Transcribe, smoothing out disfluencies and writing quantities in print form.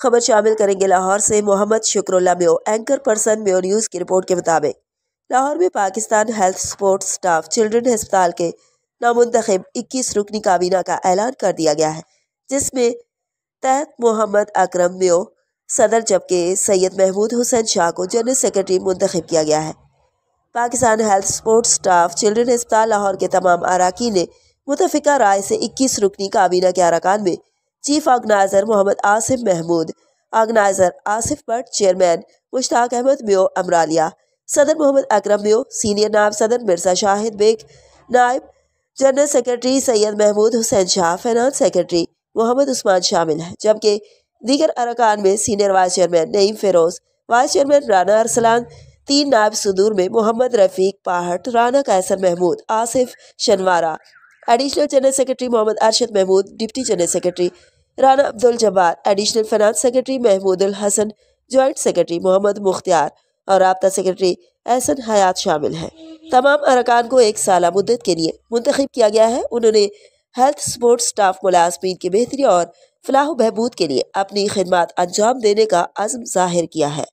خبر شامل کریں گے لاہور سے محمد شکر اللہ میو۔ اینکر پرسن میو نیوز کی رپورٹ کے مطابق لاہور میں Pakistan health support staff children ہسپتال کے نامنتخب 21 رکنی کابینہ کا اعلان کر دیا گیا ہے، جس میں تحت محمد اکرم میو صدر جبکہ سید محمود حسین شاہ کو جنرل سیکرٹری منتخب کیا گیا ہے۔ Pakistan health support staff children ہسپتال لاہور کے تمام اراکین نے متفقہ رائے سے 21 رکنی کابینہ کے ارکان میں chief organizer Muhammad Asif Mahmood, organizer Asif Butt, chairman Mushtaq Ahmad Meo امرالیہ، صدر محمد اکرم میو، سینئر نائب صدر مرزا شاہد بیگ، نائب general secretary Syed Mahmood Hussain Shah, finance secretary Muhammad Usman شامل ہیں، جبکہ دیگر ارکان میں senior vice chairman Naeem Feroz, vice chairman Rana Arsalan, 3 نائب صدور میں محمد رفیق پاہٹ، رانا قیصر محمود، آصف شنوارہ، additional general secretary Muhammad Arshad Mahmood, deputy general secretary Rana Abdul Jabbar, additional finance secretary Mahmood ul Hassan, joint secretary Muhammad Mukhtar اور رابطہ سیکرٹری احسن حیات شامل ہیں۔ تمام ارکان کو 1 سالہ مدت کے لیے منتخب کیا گیا ہے۔ انہوں نے ہیلتھ سپورٹ سٹاف ملازمین کی بہتری اور فلاح و بہبود کے لیے اپنی خدمات انجام دینے کا عزم ظاہر کیا ہے۔